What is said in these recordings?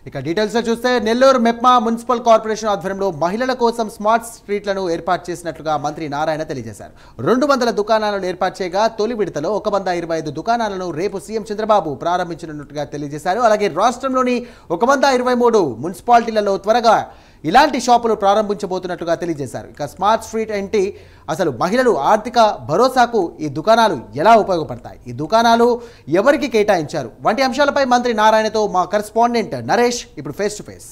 ఇక డీటెయిల్స్ లో చూస్తే నెల్లూరు మెప్మా మున్సిపల్ కార్పొరేషన్ ఆధ్వర్యంలో మహిళల కోసం స్మార్ట్ స్ట్రీట్లను ఏర్పాటు చేసినట్లుగా మంత్రి నారాయణ తెలియజేశారు. 200 దుకాణాలను ఏర్పాటు చేయగా తొలి విడతలో 125 దుకాణాలను రేపు సీఎం చంద్రబాబు ప్రారంభించనున్నట్టుగా తెలియజేశారు. అలాగే రాష్ట్రంలోని 123 మున్సిపాలిటీలలో త్వరగా ఇలాంటి షాపులు ప్రారంభించబోతున్నట్లుగా తెలియజేశారు. ఇక స్మార్ట్ స్ట్రీట్ ఏంటి, అసలు మహిళలు ఆర్థిక భరోసాకు ఈ దుకాణాలు ఎలా ఉపయోగపడతాయి, ఈ దుకాణాలు ఎవరికి కేటాయించారు వంటి అంశాలపై మంత్రి నారాయణతో మా కరెస్పాండెంట్ నరేష్ ఇప్పుడు ఫేస్ టు ఫేస్.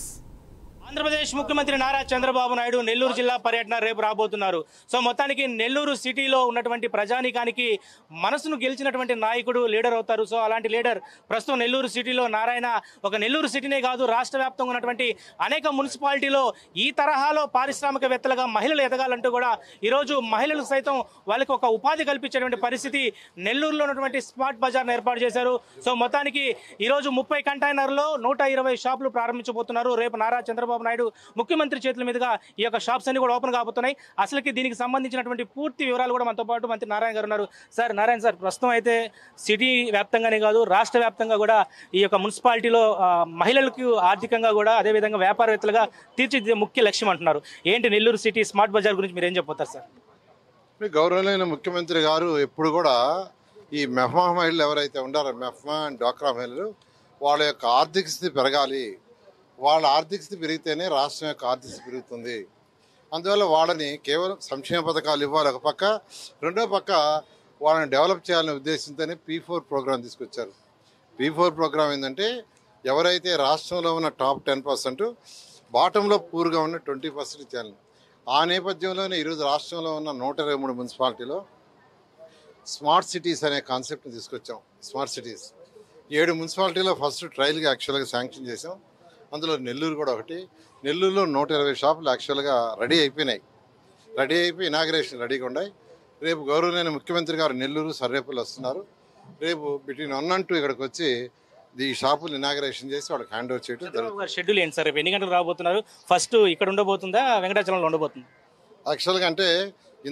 ఆంధ్రప్రదేశ్ ముఖ్యమంత్రి నారా చంద్రబాబు నాయుడు నెల్లూరు జిల్లా పర్యటన రేపు రాబోతున్నారు. సో మొత్తానికి నెల్లూరు సిటీలో ఉన్నటువంటి ప్రజానీకానికి మనసును గెలిచినటువంటి నాయకుడు లీడర్ అవుతారు. సో అలాంటి లీడర్ ప్రస్తుతం నెల్లూరు సిటీలో నారాయణ ఒక నెల్లూరు సిటీనే కాదు రాష్ట్ర వ్యాప్తంగా ఉన్నటువంటి అనేక మున్సిపాలిటీలో ఈ తరహాలో పారిశ్రామికవేత్తలుగా మహిళలు ఎదగాలంటూ కూడా ఈరోజు మహిళలు సైతం వాళ్ళకి ఒక ఉపాధి కల్పించేటువంటి పరిస్థితి నెల్లూరులో ఉన్నటువంటి స్మార్ట్ బజార్ను ఏర్పాటు చేశారు. సో మొత్తానికి ఈరోజు 30 కంటైనర్లో 120 షాపులు ప్రారంభించబోతున్నారు. రేపు నారా చంద్రబాబు నాయుడు ముఖ్యమంత్రి చేతుల మీదుగా ఈ యొక్క షాప్స్ అన్ని కూడా ఓపెన్ కాబోతున్నాయి. అసలుకి దీనికి సంబంధించినటువంటి పూర్తి వివరాలు కూడా మనతో పాటు మంత్రి నారాయణ గారు ఉన్నారు. సార్ నారాయణ సార్, ప్రస్తుతం అయితే సిటీ వ్యాప్తంగానే కాదు రాష్ట్ర వ్యాప్తంగా కూడా ఈ యొక్క మున్సిపాలిటీలో మహిళలకు ఆర్థికంగా కూడా అదేవిధంగా వ్యాపారవేత్తలుగా తీర్చిదిద్దే ముఖ్య లక్ష్యం అంటున్నారు. ఏంటి నెల్లూరు సిటీ స్మార్ట్ బజార్ గురించి మీరు ఏం చెప్పబోతారు సార్? గౌరవనీయ ముఖ్యమంత్రి గారు ఎప్పుడు కూడా ఈ మెఫ్మా మహిళలు ఎవరైతే ఉన్నారో మెఫ్మా అండ్ డ్వాక్రా మహిళలు వాళ్ళ యొక్క ఆర్థిక స్థితి పెరగాలి, వాళ్ళ ఆర్థిక స్థితి పెరిగితేనే రాష్ట్రం యొక్క ఆర్థిక స్థితి పెరుగుతుంది. అందువల్ల వాళ్ళని కేవలం సంక్షేమ పథకాలు ఇవ్వాలి ఒక పక్క, రెండో పక్క వాళ్ళని డెవలప్ చేయాలనే ఉద్దేశంతోనే P4 ప్రోగ్రాం తీసుకొచ్చారు. P4 ప్రోగ్రాం ఏంటంటే ఎవరైతే రాష్ట్రంలో ఉన్న టాప్ 10%, బాటంలో పూర్గా ఉన్న 20% ఇచ్చారు. ఆ నేపథ్యంలోనే ఈరోజు రాష్ట్రంలో ఉన్న 123 మున్సిపాలిటీలో స్మార్ట్ సిటీస్ అనే కాన్సెప్ట్ని తీసుకొచ్చాం. స్మార్ట్ సిటీస్ 7 మున్సిపాలిటీలో ఫస్ట్ ట్రయల్గా యాక్చువల్గా శాంక్షన్ చేసాం. అందులో నెల్లూరు కూడా ఒకటి. నెల్లూరులో 120 షాపులు యాక్చువల్గా రెడీ అయిపోయి ఇనాగ్రేషన్ రెడీగా ఉన్నాయి. రేపు గౌరవనీయ ముఖ్యమంత్రి గారు నెల్లూరు సర్వేపల్లి వస్తున్నారు. రేపు బిట్వీన్ 1 and 2 ఇక్కడికి వచ్చి ఈ షాపులు ఇనాగ్రేషన్ చేసి వాళ్ళకి హ్యాండ్ ఓవర్ చేయడం జరుగుతుంది. షెడ్యూల్ ఏంటి సార్? రేపు ఎన్ని గంటలు రాబోతున్నారు? ఫస్ట్ ఇక్కడ ఉండబోతుందా వెంకటాచలంలో ఉండబోతుంది? యాక్చువల్గా అంటే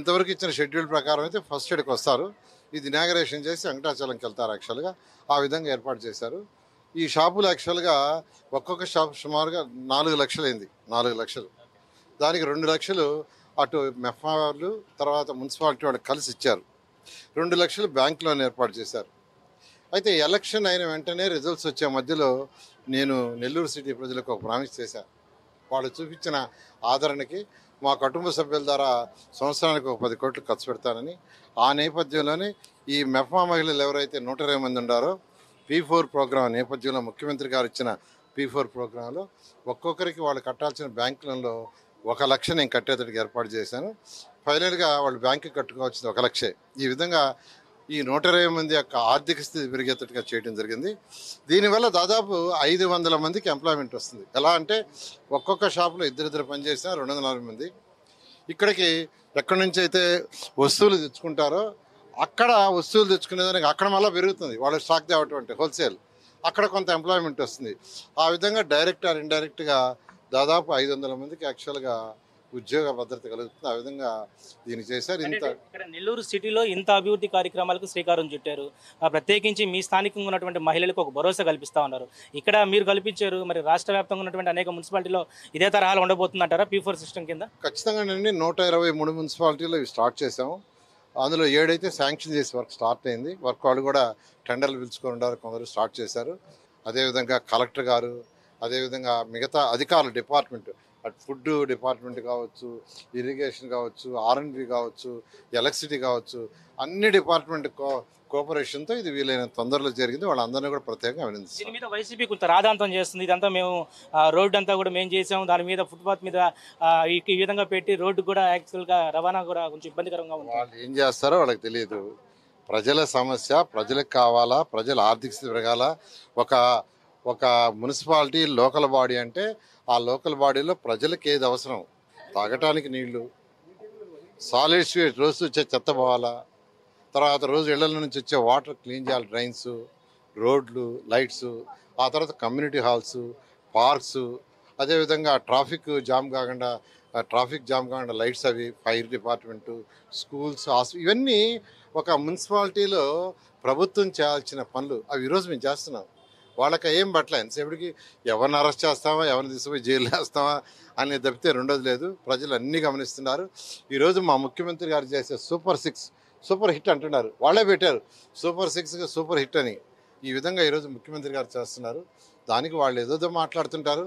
ఇంతవరకు ఇచ్చిన షెడ్యూల్ ప్రకారం అయితే ఫస్ట్ ఇక్కడికి వస్తారు, ఇది ఇనాగ్రేషన్ చేసి వెంకటాచలంకి వెళ్తారు. యాక్చువల్గా ఆ విధంగా ఏర్పాటు చేశారు. ఈ షాపులు యాక్చువల్గా ఒక్కొక్క షాప్ సుమారుగా 4 లక్షలు అయింది. 4 లక్షలు, దానికి 2 లక్షలు అటు మెఫ్మా వాళ్ళు తర్వాత మున్సిపాలిటీ వాళ్ళు కలిసి ఇచ్చారు. 2 లక్షలు బ్యాంక్ లోన్ ఏర్పాటు చేశారు. అయితే ఎలక్షన్ అయిన వెంటనే రిజల్ట్స్ వచ్చే మధ్యలో నేను నెల్లూరు సిటీ ప్రజలకు ఒక ప్రామిస్ చేశాను. వాళ్ళు చూపించిన ఆదరణకి మా కుటుంబ సభ్యుల ద్వారా సంవత్సరానికి ఒక 10 కోట్లు ఖర్చు పెడతానని. ఆ నేపథ్యంలోనే ఈ మెఫ్మా మహిళలు ఎవరైతే 120 మంది ఉన్నారో P4 ప్రోగ్రాం నేపథ్యంలో ముఖ్యమంత్రి గారు ఇచ్చిన P4 ప్రోగ్రాంలో ఒక్కొక్కరికి వాళ్ళు కట్టాల్సిన బ్యాంక్ లోన్లో 1 లక్ష నేను కట్టేటట్టుగా ఏర్పాటు చేశాను. ఫైనల్గా వాళ్ళు బ్యాంకు కట్టుకోవాల్సింది 1 లక్షే. ఈ విధంగా ఈ 120 మంది యొక్క ఆర్థిక స్థితి పెరిగేటట్టుగా చేయడం జరిగింది. దీనివల్ల దాదాపు 500 మందికి ఎంప్లాయ్మెంట్ వస్తుంది. ఎలా అంటే ఒక్కొక్క షాపులో ఇద్దరు పనిచేసినా 240 మంది. ఇక్కడికి ఎక్కడి నుంచి అయితే వస్తువులు తెచ్చుకుంటారో అక్కడ వస్తువులు తెచ్చుకునేదానికి అక్కడ మళ్ళీ పెరుగుతుంది. వాళ్ళు స్టాక్ తేవటం అంటే హోల్సేల్, అక్కడ కొంత ఎంప్లాయ్మెంట్ వస్తుంది. ఆ విధంగా డైరెక్ట్ ఆర్ ఇండైరెక్ట్గా దాదాపు 500 మందికి యాక్చువల్గా ఉద్యోగ భద్రత కలుగుతుంది. ఆ విధంగా దీన్ని చేశారు. ఇక్కడ నెల్లూరు సిటీలో ఇంత అభివృద్ధి కార్యక్రమాలకు శ్రీకారం చుట్టారు. ప్రత్యేకించి మీ స్థానికంగా ఉన్నటువంటి మహిళలకు ఒక భరోసా కల్పిస్తూ ఉన్నారు. ఇక్కడ మీరు కల్పించారు, మరి రాష్ట్ర వ్యాప్తంగా ఉన్నటువంటి అనేక మున్సిపాలిటీలో ఇదే తరహాలో ఉండబోతుందంటారా P4 సిస్టమ్ కింద? ఖచ్చితంగా 123 మున్సిపాలిటీలో ఇవి స్టార్ట్ చేసాము. అందులో 7 అయితే శాంక్షన్ చేసి వర్క్ స్టార్ట్ అయింది. వర్క్ వాళ్ళు కూడా టెండర్లు పిలుచుకొని ఉన్నారు, కొందరు స్టార్ట్ చేశారు. అదేవిధంగా కలెక్టర్ గారు, అదేవిధంగా మిగతా అధికారుల డిపార్ట్మెంట్, అటు ఫుడ్ డిపార్ట్మెంట్ కావచ్చు, ఇరిగేషన్ కావచ్చు, R&B కావచ్చు, ఎలక్ట్రిసిటీ కావచ్చు, అన్ని డిపార్ట్మెంట్ కోఆపరేషన్తో ఇది వీలైన తొందరలో జరిగింది. వాళ్ళందరినీ కూడా ప్రత్యేకంగా అభినందిస్తాం. దీని మీద వైసీపీ కొంత రాధాంతం చేస్తుంది. ఇదంతా మేము రోడ్డు అంతా కూడా మేము చేసాము, దాని మీద ఫుట్పాత్ మీద ఈ విధంగా పెట్టి రోడ్డు కూడా యాక్చువల్గా రవాణా కూడా కొంచెం ఇబ్బందికరంగా ఉంది. వాళ్ళు ఏం చేస్తారో వాళ్ళకి తెలియదు. ప్రజల సమస్య ప్రజలకు కావాలా, ప్రజల ఆర్థిక స్థితి పెరగాల. ఒక మున్సిపాలిటీ లోకల్ బాడీ అంటే ఆ లోకల్ బాడీలో ప్రజలకు ఏది అవసరం, తాగటానికి నీళ్లు, సాలిడ్ వేస్ట్ రోజు వచ్చే చెత్త పోవాలా, తర్వాత రోజు ఇళ్ల నుంచి వచ్చే వాటర్ క్లీన్ చేయాలి, డ్రైన్స్, రోడ్లు, లైట్స్, ఆ తర్వాత కమ్యూనిటీ హాల్స్, పార్క్స్, అదేవిధంగా ట్రాఫిక్ జామ్ కాకుండా లైట్స్, అవి ఫైర్ డిపార్ట్మెంటు, స్కూల్స్, ఇవన్నీ ఒక మున్సిపాలిటీలో ప్రభుత్వం చేయాల్సిన పనులు. అవి ఈరోజు మేము చేస్తున్నాం. వాళ్ళకి ఏం పట్ల ఎంతసేపటికి ఎవరిని అరెస్ట్ చేస్తామా, ఎవరిని తీసుకుపోయి జైలు వేస్తామా అని తప్పితే రెండోది లేదు. ప్రజలు అన్నీ గమనిస్తున్నారు. ఈరోజు మా ముఖ్యమంత్రి గారు చేసే సూపర్ హిట్ అంటున్నారు. వాళ్ళే పెట్టారు సూపర్ 6 సూపర్ హిట్ అని. ఈ విధంగా ఈరోజు ముఖ్యమంత్రి గారు చేస్తున్నారు. దానికి వాళ్ళు ఏదో మాట్లాడుతుంటారు.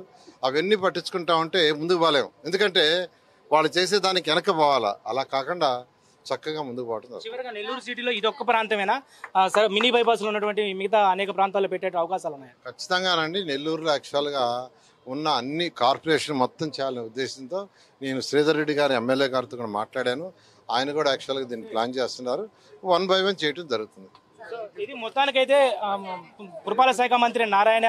అవన్నీ పట్టించుకుంటా ఉంటే ముందుకు పోలేము. ఎందుకంటే వాళ్ళు చేసే దానికి వెనక పోవాలా. అలా కాకుండా చక్కగా ముందుకు పోవడం. చివరిగా నెల్లూరు సిటీలో ఇది ఒక్క ప్రాంతమేనా సరే మినీ బైపాస్లో ఉన్నటువంటి మిగతా అనేక ప్రాంతాల్లో పెట్టే అవకాశాలు ఉన్నాయి? ఖచ్చితంగానండి. నెల్లూరులో యాక్చువల్గా ఉన్న అన్ని కార్పొరేషన్ మొత్తం చేయాలనే ఉద్దేశంతో నేను శ్రీధర్ రెడ్డి గారి ఎమ్మెల్యే గారితో కూడా మాట్లాడాను. ఆయన కూడా యాక్చువల్గా దీన్ని ప్లాన్ చేస్తున్నారు. 1 by 1 చేయడం జరుగుతుంది. ఇది మొత్తానికైతే పురపాలక శాఖ మంత్రి నారాయణ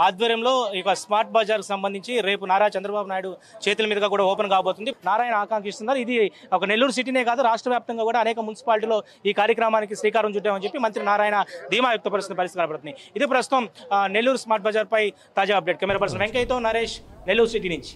ఆధ్వర్యంలో ఇక స్మార్ట్ బజార్కు సంబంధించి రేపు నారా చంద్రబాబు నాయుడు చేతుల మీదుగా కూడా ఓపెన్ కాబోతుంది. నారాయణ ఆకాంక్షిస్తున్నారు. ఇది ఒక నెల్లూరు సిటీనే కాదు, రాష్ట్ర వ్యాప్తంగా కూడా అనేక మున్సిపాలిటీలో ఈ కార్యక్రమానికి శ్రీకారం చుట్టామని చెప్పి మంత్రి నారాయణ ధీమా వ్యక్తపరుస్తున్న పరిస్థితి కనబడుతుంది. ఇది ప్రస్తుతం నెల్లూరు స్మార్ట్ బజార్ పై తాజా అప్డేట్. కెమెరా పర్సన్ వెంకయ్యతో నరేష్, నెల్లూరు సిటీ నుంచి.